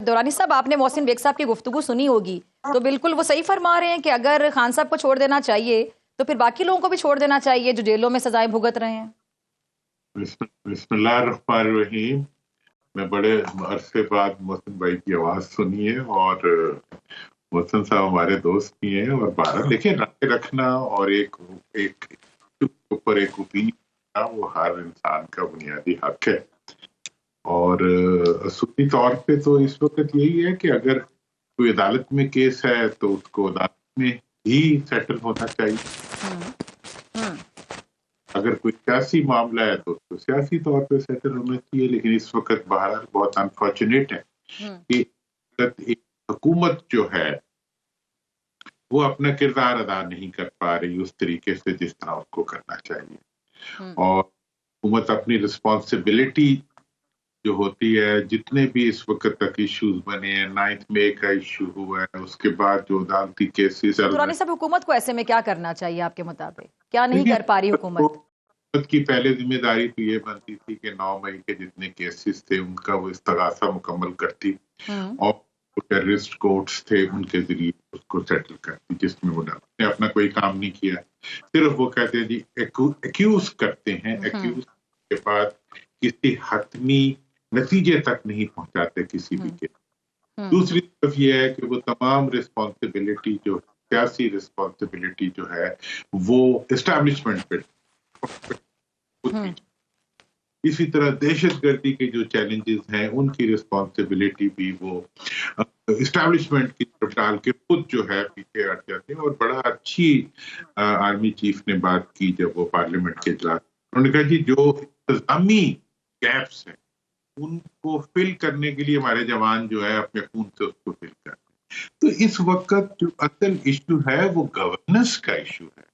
दुरानी साहब, आपने मोहसिन बेग साहब की गुफ्तगू सुनी होगी, तो बिल्कुल वो सही फरमा रहे हैं कि अगर खान साहब को छोड़ देना चाहिए तो फिर बाकी लोगों को भी छोड़ देना चाहिए जो जेलों में सजाएं भुगत रहे हैं। बिस्मिल्लाहिर्रहमानिर्रहीम। मैं बड़े अरसे बाद मोहसिन भाई की आवाज सुनी है, और मोहसिन साहब हमारे दोस्त भी हैं। और बारह देखिए, राय रखना और एक एक ऊपर एक ओपिनियन, वो हर इंसान का बुनियादी हक है। और असूली तौर पे तो इस वक्त यही है कि अगर कोई अदालत में केस है तो उसको अदालत में ही सेटल होना चाहिए। अगर कोई सियासी मामला है तो उसको सियासी तौर पे सेटल होना चाहिए। लेकिन इस वक्त बहरहाल बहुत अनफॉर्चुनेट है कि एक हुकूमत जो है वो अपना किरदार अदा नहीं कर पा रही उस तरीके से जिस तरह उसको करना चाहिए। और हुकूमत अपनी रिस्पॉन्सिबिलिटी जो होती है, जितने भी इस वक्त तक इश्यूज बने हैं, 9th मई का इश्यू हुआ है, उसके बाद जो अदालती केसेस चल रहे हैं, सब हुकूमत को ऐसे में क्या करना चाहिए आपके मुताबिक? क्या नहीं कर पा रही हुकूमत? हुकूमत की पहले जिम्मेदारी तो ये बनती थी कि 9 मई के जितने केसेस थे उनका वो इस्तगासा मुकम्मल करती, और टेररिस्ट कोर्ट्स थे उनके जरिए उसको सेटल करती, जिसमें वो ने अपना कोई काम नहीं किया। सिर्फ वो कहते हैं जी एक्यूज करते हैं, एक्यूज के बाद किसी हतमी नतीजे तक नहीं पहुंचाते किसी भी के। दूसरी तरफ ये है कि वो तमाम रिस्पॉन्सिबिलिटी जो सियासी रिस्पॉन्सिबिलिटी जो है वो एस्टैब्लिशमेंट पे, इसी तरह दहशतगर्दी के जो चैलेंजेस हैं उनकी रिस्पॉन्सिबिलिटी भी वो एस्टैब्लिशमेंट की तरफ डाल के खुद जो है पीछे हट जाते हैं। और बड़ा अच्छी आर्मी चीफ ने बात की जब वो पार्लियामेंट के इजलास, उन्होंने कहा कि जो इंतजामी गैप्स हैं उनको फिल करने के लिए हमारे जवान जो है अपने खून से उसको फिल करते हैं। तो इस वक्त जो असल इश्यू है वो गवर्नेंस का इश्यू है।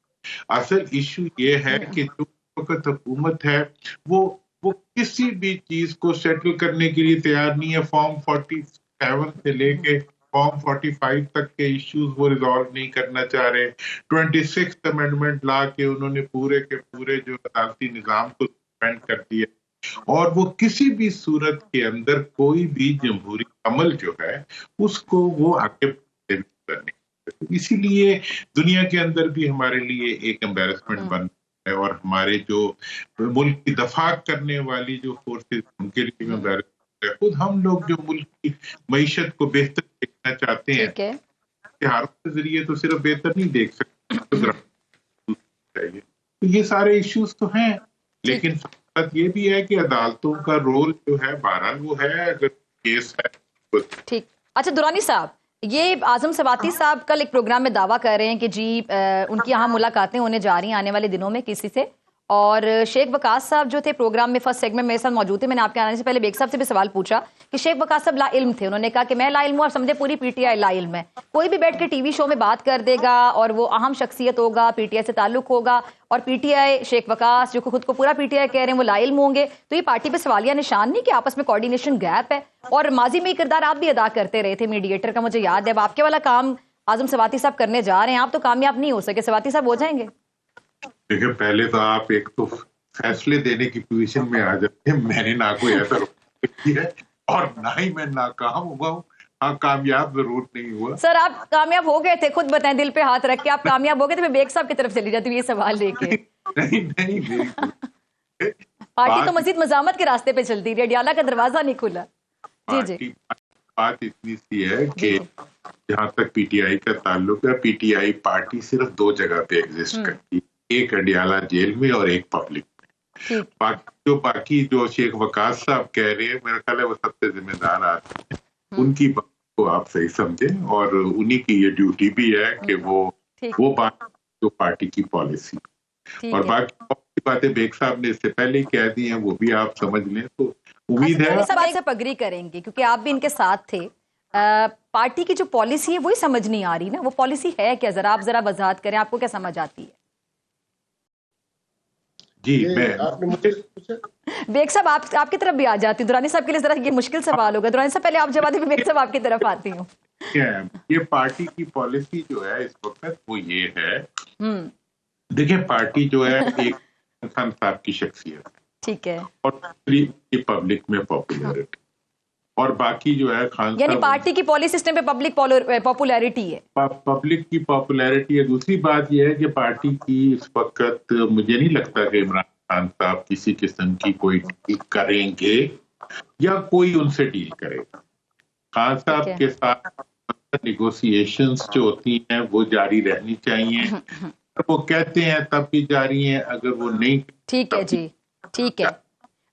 असल इश्यू ये है कि जो वक्त हुकूमत है वो किसी भी चीज को सेटल करने के लिए तैयार नहीं है। फॉर्म 47 से लेके फॉर्म 45 तक के इश्यूज वो रिजॉल्व नहीं करना चाह रहे। 26th अमेंडमेंट ला के उन्होंने पूरे के पूरे जो अदालती निजाम को सस्पेंड कर दिया, और वो किसी भी सूरत के अंदर कोई भी जमहूरी अमल जो है उसको वो आगे करने। इसीलिए दुनिया के अंदर भी हमारे लिए एक एम्बेरसमेंट बन है, और हमारे जो मुल्क की दफा करने वाली जो फोर्सेस उनके लिए एम्बेरसमेंट है। खुद हम लोग जो मुल्क की मईशत को बेहतर देखना चाहते हैं, इश्तिहारों के जरिए तो सिर्फ बेहतर नहीं देख सकते, चाहिए। तो ये सारे इश्यूज तो हैं, लेकिन साथ ये भी है कि अदालतों का रोल जो है बहरहाल वो है, अगर केस है। ठीक। अच्छा दुरानी साहब, ये आजम सवाती साहब कल एक प्रोग्राम में दावा कर रहे हैं कि जी उनकी यहाँ मुलाकातें होने जा रही हैं आने वाले दिनों में किसी से, और शेख वकास साहब जो थे प्रोग्राम में फर्स्ट सेगमेंट मेरे साथ मौजूद थे। मैंने आपके आने से पहले बेग साहब से भी सवाल पूछा कि शेख वकास साहब ला इल्म थे। उन्होंने कहा कि मैं ला इल्म हूँ, आप समझे पूरी पीटीआई ला इल्म है। कोई भी बैठ के टीवी शो में बात कर देगा और वो अहम शख्सियत होगा, पीटीआई से ताल्लुक होगा, और पीटीआई शेख वकास जो खुद को पूरा पीटीआई कह रहे हैं वो ला इल्म होंगे, तो ये पार्टी पे सवालिया निशान नहीं कि आपस में कोऑर्डिनेशन गैप है? और माजी में किरदार आप भी अदा करते रहे थे मीडिएटर का, मुझे याद है। अब आपके वाला काम आजम सवाती साहब करने जा रहे हैं, आप तो कामयाब नहीं हो सके, सवाती साहब हो जाएंगे? देखिए, पहले तो आप एक तो फैसले देने की पोजीशन में आ जाते हैं। मैंने ना कोई ऐसा किया है और ना ही मैं नाकाम हुआ हूँ। हाँ, कामयाब जरूर नहीं हुआ। सर आप कामयाब हो गए थे, खुद बताएं दिल पे हाथ रख के, आप कामयाब हो गए थे? मैं बेग साहब की तरफ चली जाती हूँ ये सवाल लेके। नहीं नहीं नहीं, पार्टी तो मजीद मजामत के रास्ते पे चलती रही, अडियाला का दरवाजा नहीं खुला। जी जी। बात इतनी सी है कि जहां तक पीटीआई का ताल्लुक है, पीटीआई पार्टी सिर्फ दो जगह पे एग्जिस्ट करती है, एक अडियाला जेल में और एक पब्लिक में। बाकी जो शेख वकास साहब कह रहे हैं, मेरा ख्याल है वो सबसे जिम्मेदार आदमी है। उनकी बात को आप सही समझें, और उन्हीं की ये ड्यूटी भी है कि वो बात जो पार्टी की पॉलिसी, और बाकी बातें बेग साहब ने इससे पहले ही कह दी हैं, वो भी आप समझ लें। तो उम्मीद है सब आपसे पगड़ी करेंगे क्योंकि आप भी इनके साथ थे। पार्टी की जो पॉलिसी है वही समझ नहीं आ रही ना, वो पॉलिसी है क्या? आप जरा वजाहत करें, आपको क्या समझ आती है? जी आपने मुझे बेग साहब आपकी तरफ भी आ जाती हूँ। दुरानी साहब के लिए जरा ये मुश्किल सवाल होगा, दुरानी साहब पहले आप जवाब दें, बेग साहब आपकी तरफ आती हूँ। ये पार्टी की पॉलिसी जो है इस वक्त वो ये है, देखिए पार्टी जो है एक खान साहब की शख्सियत, ठीक है, और दूसरी पब्लिक में पॉपुलैरिटी। और बाकी जो है खान यानी साहब पार्टी की पॉलिसी सिस्टम पे पब्लिक पॉपुलैरिटी है। पब्लिक की पॉपुलैरिटी है। दूसरी बात यह है कि पार्टी की इस वक्त मुझे नहीं लगता कि इमरान खान साहब किसी किस्म की कोई डील करेंगे या कोई उनसे डील करेगा। खान ठीक साहब है। के साथ निगोशिएशंस जो होती हैं वो जारी रहनी चाहिए। वो कहते हैं तब भी जारी हैं, अगर वो नहीं ठीक है जी, ठीक है।